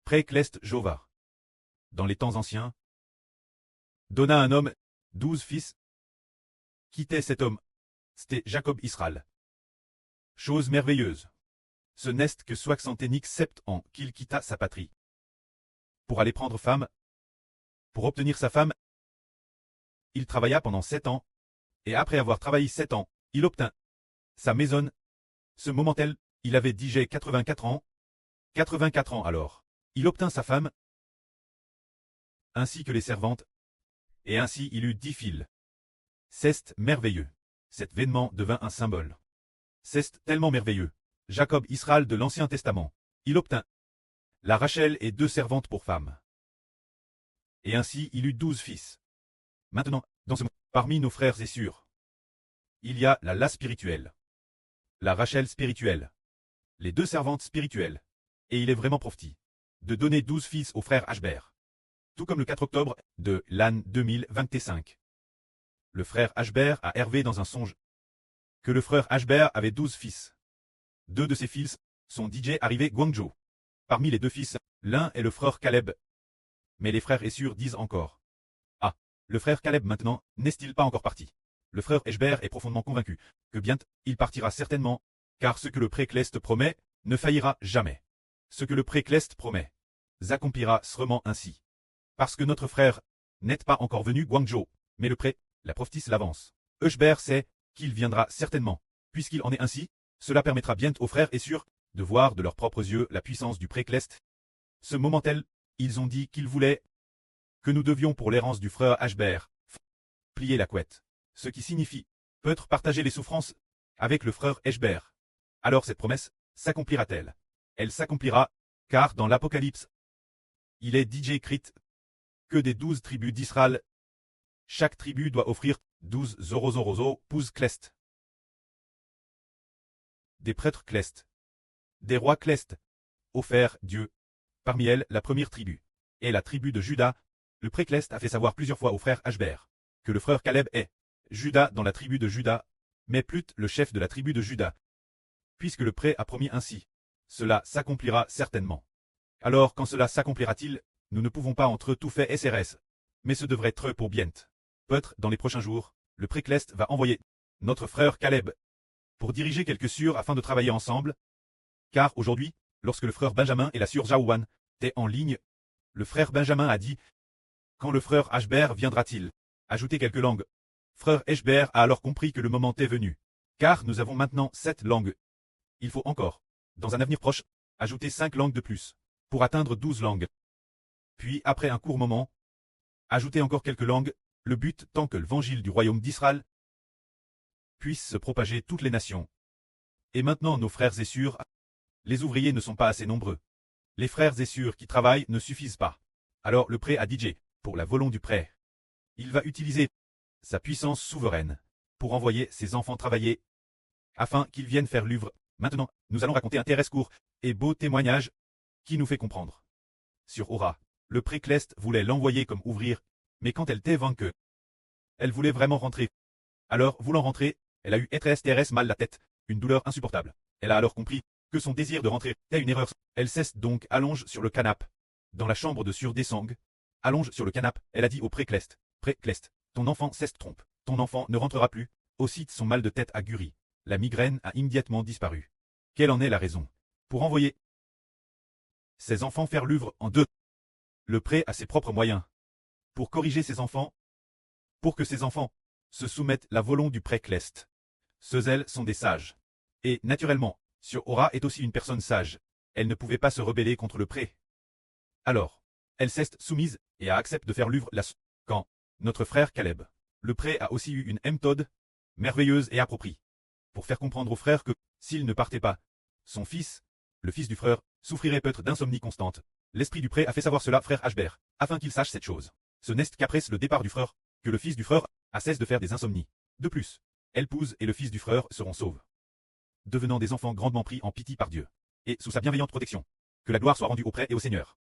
Pré-Clest Jova. Dans les temps anciens, donna un homme 12 fils. Quittait cet homme, c'était Jacob Israël. Chose merveilleuse. Ce n'est que 67 ans qu'il quitta sa patrie. Pour aller prendre femme. Pour obtenir sa femme, il travailla pendant 7 ans, et après avoir travaillé 7 ans, il obtint sa maison. Ce moment-elle, il avait digé 84 ans. 84 ans alors. Il obtint sa femme, ainsi que les servantes, et ainsi il eut 10 fils. C'est merveilleux. Cet événement devint un symbole. C'est tellement merveilleux. Jacob Israël de l'Ancien Testament. Il obtint la Rachel et 2 servantes pour femmes. Et ainsi il eut 12 fils. Maintenant, dans ce monde, parmi nos frères et sœurs, il y a la spirituelle, la Rachel spirituelle, les 2 servantes spirituelles, et il est vraiment profité de donner 12 fils au frère Ashbert. Tout comme le 4 octobre de l'an 2025. Le frère Ashbert a hervé dans un songe que le frère Ashbert avait 12 fils. 2 de ses fils sont DJ arrivés Guangzhou. Parmi les 2 fils, l'un est le frère Caleb. Mais les frères Essur disent encore. Ah, le frère Caleb maintenant, n'est-il pas encore parti? Le frère Ashbert est profondément convaincu que bientôt, il partira certainement, car ce que le pré-Clest promet, ne faillira jamais. Ce que le pré-Clest promet, s'accomplira sûrement ainsi. Parce que notre frère n'est pas encore venu Guangzhou, mais le pré, la prophétie l'avance. Ashbert sait qu'il viendra certainement. Puisqu'il en est ainsi, cela permettra bientôt aux frères Essur de voir de leurs propres yeux la puissance du pré-Clest. Ce moment-tel, ils ont dit qu'ils voulaient que nous devions pour l'errance du frère Ashbert plier la couette. Ce qui signifie peut-être partager les souffrances avec le frère Ashbert. Alors cette promesse s'accomplira-t-elle? Elle s'accomplira, car dans l'Apocalypse, il est dit écrit que des 12 tribus d'Israël, chaque tribu doit offrir 12 pouces Clest. Des prêtres Clest. Des rois Clest. Offert Dieu. Parmi elles, la première tribu. Et la tribu de Juda. Le pré-Clest a fait savoir plusieurs fois au frère Ashbert que le frère Caleb est Juda dans la tribu de Juda, mais Plut le chef de la tribu de Juda. Puisque le pré a promis ainsi, cela s'accomplira certainement. Alors quand cela s'accomplira-t-il, nous ne pouvons pas entre tout fait SRS, mais ce devrait être pour bientôt. Peut-être dans les prochains jours, le pré-Clest va envoyer notre frère Caleb pour diriger quelques sûrs afin de travailler ensemble. Car aujourd'hui, lorsque le frère Benjamin et la sœur Jaouan étaient en ligne, le frère Benjamin a dit: quand le frère Ashbert viendra-t-il ajouter quelques langues? Frère Ashbert a alors compris que le moment est venu. Car nous avons maintenant 7 langues. Il faut encore, dans un avenir proche, ajouter 5 langues de plus, pour atteindre 12 langues. Puis, après un court moment, ajouter encore quelques langues, le but tant que l'évangile du royaume d'Israël puisse se propager toutes les nations. Et maintenant nos frères et sœurs, les ouvriers ne sont pas assez nombreux. Les frères et sœurs qui travaillent ne suffisent pas. Alors le pré a DJ, pour la volonté du pré. Il va utiliser sa puissance souveraine pour envoyer ses enfants travailler, afin qu'ils viennent faire l'œuvre. Maintenant, nous allons raconter un très court et beau témoignage qui nous fait comprendre. Sur Ora, le pré-Clest voulait l'envoyer comme ouvrir, mais quand elle t'est vaincue, elle voulait vraiment rentrer. Alors, voulant rentrer, elle a eu TRS mal la tête, une douleur insupportable. Elle a alors compris que son désir de rentrer était une erreur. Elle cesse donc allonge sur le canapé. Dans la chambre de Surdesang, allonge sur le canapé, elle a dit au pré-Clest: Pré-Clest, ton enfant cesse trompe, ton enfant ne rentrera plus. Aussi son mal de tête a guéri. La migraine a immédiatement disparu. Quelle en est la raison? Pour envoyer ses enfants faire l'œuvre en deux. Le pré a ses propres moyens. Pour corriger ses enfants, pour que ses enfants se soumettent la volonté du pré-Clest. Ceux-elles sont des sages. Et, naturellement, Sur Ora est aussi une personne sage. Elle ne pouvait pas se rebeller contre le pré. Alors, elle s'est soumise et a accepté de faire l'œuvre quand notre frère Caleb, le pré a aussi eu une méthode merveilleuse et appropriée pour faire comprendre au frère que, s'il ne partait pas, son fils, le fils du frère, souffrirait peut-être d'insomnie constante. L'esprit du pré a fait savoir cela à frère Ashbert, afin qu'il sache cette chose. Ce n'est qu'après le départ du frère, que le fils du frère a cessé de faire des insomnies. De plus, l'épouse et le fils du frère seront sauvés, devenant des enfants grandement pris en pitié par Dieu, et sous sa bienveillante protection. Que la gloire soit rendue au pré et au Seigneur.